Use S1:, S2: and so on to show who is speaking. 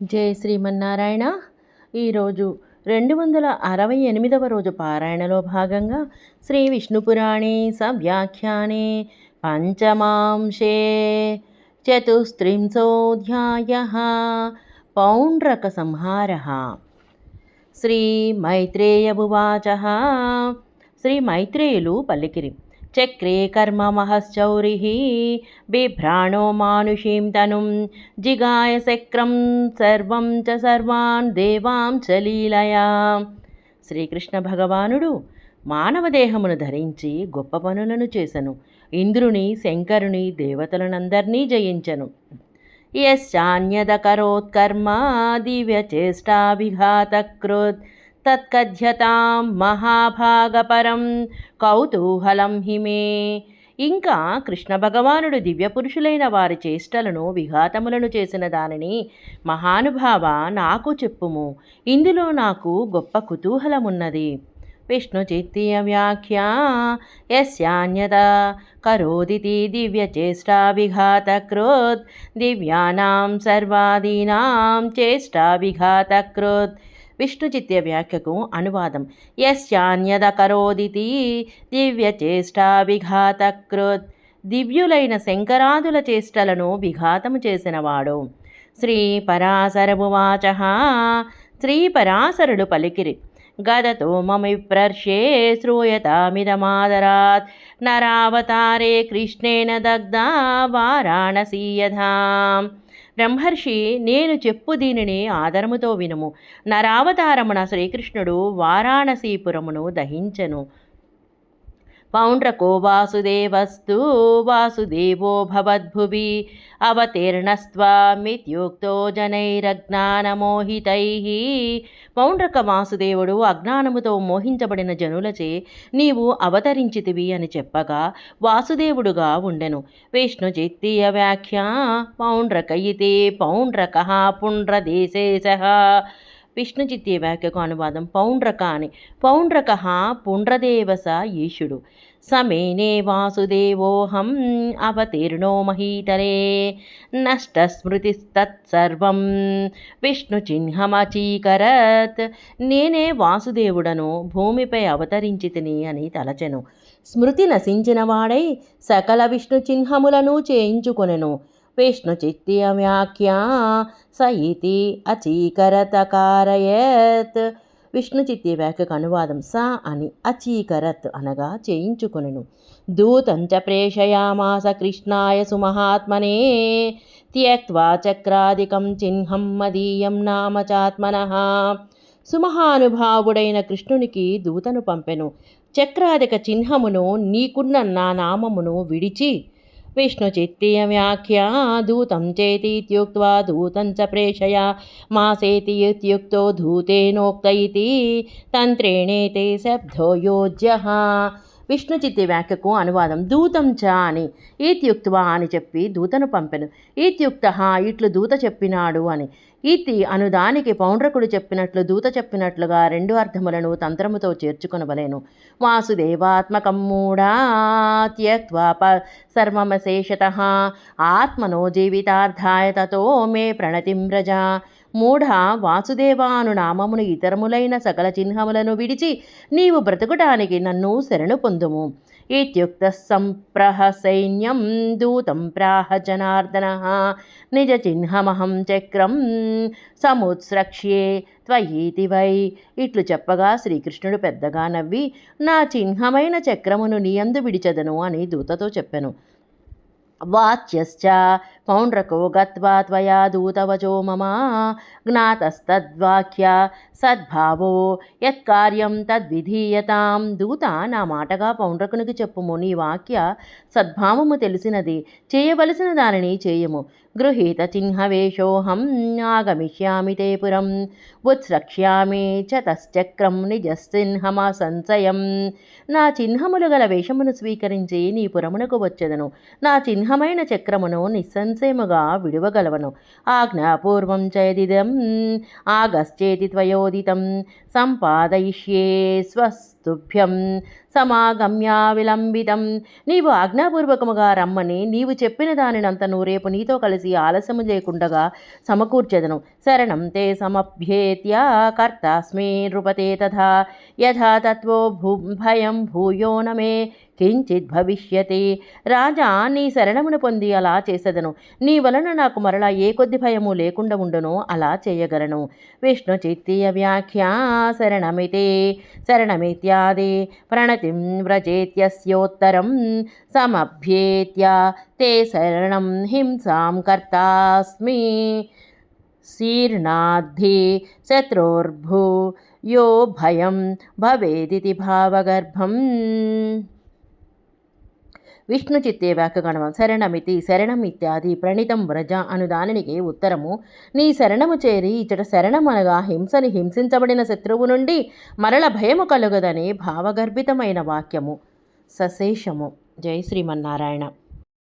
S1: జై శ్రీమన్నారాయణ. ఈరోజు 268వ రోజు పారాయణలో భాగంగా శ్రీ విష్ణుపురాణే సవ్యాఖ్యానే పంచమాంశే చతుస్త్రింశోऽధ్యాయः పౌండ్రక సంహారः. శ్రీ మైత్రేయమువాచ. శ్రీ మైత్రేయులు పలికిరి. చక్రే కర్మ మహశ్చౌరిః బిభ్రాణో మానుషీం తనుం జిగాయ చక్రం సర్వం చ సర్వాన్ దేవాం చ లీలయా. శ్రీకృష్ణ భగవానుడు మానవదేహమును ధరించి గొప్ప పనులను చేసెను. ఇంద్రుని, శంకరుని, దేవతలనందర్నీ జయించెను. యశ్చాన్యదకరోత్కర్మ దివ్యచేష్టాభిఘాతకృత్ తత్కథ్యతాం మహాభాగపరం కౌతూహలం హిమే. ఇంకా కృష్ణ భగవానుడు దివ్యపురుషులైన వారి చేష్టలను, విఘాతములను చేసిన దానిని మహానుభావ నాకు చెప్పుము. ఇందులో నాకు గొప్ప కుతూహలమున్నది. విష్ణుచిత్తీయ వ్యాఖ్యా. యస్యాన్యత కరోదితి దివ్యచేష్టావిఘాతకృత్ దివ్యానాం సర్వాదీనాం చేష్టావిఘాతకృత్. విష్ణుచిత్య వ్యాఖ్యకు అనువాదం. యస్యాన్యద కరోదితి దివ్యచేష్టావిఘాతకృత్. దివ్యులైన శంకరాదుల చేష్టలను విఘాతము చేసినవాడు. శ్రీ పరాశరమువాచ. శ్రీ పరాశరుడు పలికిరి. గదతో మమిప్రర్షే శ్రూయతామిదమాదరాత్ నరావతారే కృష్ణేన దగ్ధా వారాణసీ యథా. బ్రహ్మర్షి, నేను చెప్పు దీనిని ఆదరముతో వినుము. నరావతారమున శ్రీకృష్ణుడు వారాణసీపురమును దహించెను. పౌండ్రకో వాసుదేవస్తు వాసుదేవో భవద్భువి అవతీర్ణస్త్వామిత్యుక్తో జనైరజ్ఞానమోహితైః. పౌండ్రక వాసుదేవుడు అజ్ఞానముతో మోహించబడిన జనులచే నీవు అవతరించితివి అని చెప్పగా వాసుదేవుడుగా ఉండెను. విష్ణుచిత్తీయ వ్యాఖ్యా. పౌండ్రక ఇతి పౌండ్రకః పుండ్రదేశేశః. విష్ణుచిత్తీయ వ్యాఖ్యకు అనువాదం. పౌండ్రక అని. పౌండ్రకః పుండ్రదేవస ఈశుడు. సమేనే వాసుదేవోహం అవతీర్ణో మహీతరే నష్టస్మృతిస్తత్సర్వం విష్ణుచిహ్నమచీకరత్. నేనే వాసుదేవుడను, భూమిపై అవతరించితిని అని తలచెను. స్మృతి నశించిన వాడై సకల విష్ణు చిహ్నములను చేయించుకొనెను. విష్ణుచిత్తీయ వ్యాఖ్యా. స ఇతి అచీకరతకారయత్. విష్ణుచిత్తీయ వ్యాఖ్యకు అనువాదం. స అని అచీకరత్ అనగా చేయించుకొనెను. దూతంచ ప్రేషయామాస కృష్ణాయ సుమహాత్మనే త్యక్త్వా చక్రాదికం చిహ్నం మదీయం నామ చాత్మనః. సుమహానుభావుడైన కృష్ణునికి దూతను పంపెను. చక్రాదిక చిహ్నమును, నీకున్న నా నామమును విడిచి. విష్ణుచిత్తీయ వ్యాఖ్యా. దూతం చేతి ఇత్యుక్త్వా దూతం చ ప్రేషయ మాసేతి ఇత్యుక్తో దూతేనోక్త ఇతి తంత్రేణేతే శబ్దో యోజ్యః. విష్ణుచిత్తి వ్యాఖ్యకు అనువాదం. దూతం చ అని ఈత్యుక్త్వా అని చెప్పి దూతను పంపెను. ఈత్యుక్తః ఇట్లు దూత చెప్పినాడు అని. ఇతి అనుదానికి పౌండ్రకుడు చెప్పినట్లు దూత చెప్పినట్లుగా రెండు అర్థములను తంత్రముతో చేర్చుకొనవలెను. వాసుదేవాత్మకం మూఢా త్యక్త్వా సర్వమశేషతః ఆత్మనో జీవితార్థాయ తతో మే ప్రణతిం వ్రజ. మూఢ, వాసుదేవాను నామమును ఇతరములైన సకల చిహ్నములను విడిచి నీవు బ్రతుకుటానికి నన్ను శరణు పొందుము. ఇత్యుక్త సంప్రహ సైన్యం దూతం ప్రాహ జనార్దనః నిజ చిహ్నమహం చక్రం సముత్స్రక్ష్యే త్వయీతి వై. ఇట్లు చెప్పగా శ్రీకృష్ణుడు పెద్దగా నవ్వి, నా చిహ్నమైన చక్రమును నీయందు విడిచెదను అని దూతతో చెప్పెను. వాచ్యశ్చ. పౌండ్రకో గత్వా త్వయా దూతవచో మమ జ్ఞాతస్తద్వాక్య సద్భావో యత్కార్యం తద్విధీయతాం. దూత, నా మాటగా పౌండ్రకునికి చెప్పుము. నీ వాక్య సద్భావము తెలిసినది, చేయవలసిన దానిని చేయము. గృహీత చిహ్నవేషోహం ఆగమిష్యామి తే పురం ఉత్స్రక్ష్యామి చ తశ్చక్రం నిజసిహ్నమ సంశయం. నా చిహ్నములు గల వేషమును స్వీకరించి నీ పురమునకు వచ్చెదను. నా చిహ్నమైన చక్రమును నిస్సంశయముగా విడువగలవను. ఆజ్ఞాపూర్వం చయదిదం ఆగశ్చేతి త్వయోదితం సంపాదయిష్యే స్వస్తుభ్యం సమాగమ్య విలంబితం. నీవు ఆజ్ఞాపూర్వకముగా రమ్మని నీవు చెప్పిన దానినంతను రేపు నీతో కలిసి ఆలస్యము లేకుండగా సమకూర్చెదను. శరణం తే సమభ్యేత్య కర్తాస్మి నృపతే తథా యథా తత్వో భయం భూయో నమే కించిత్ భవిష్యతి. రాజా, నీ శరణమును పొంది అలా చేసెదను. నీ వలన నాకు మరలా ఏ కొద్ది భయము లేకుండా ఉండునో అలా చేయగలను. విష్ణు చిత్తీయ వ్యాఖ్యా శరణమిత్యాది ప్రణతిం వ్రజేత్యస్యోత్తరం సమభ్యేత్య తే శరణం హింసాం కర్తాస్మి శీర్ణాద్ధి శత్రుర్భూ యో భయం భవేదితి భావగర్భం. విష్ణు చిత్తే వ్యాఖ్యగణం. శరణమితి శరణం ఇత్యాది ప్రణితం వ్రజ అను దానికి ఉత్తరము. నీ శరణము చేరి ఇచ్చట శరణమనగా హింసని హింసించబడిన శత్రువు నుండి మరల భయము కలుగదని భావగర్భితమైన వాక్యము. సశేషము. జై శ్రీమన్నారాయణ.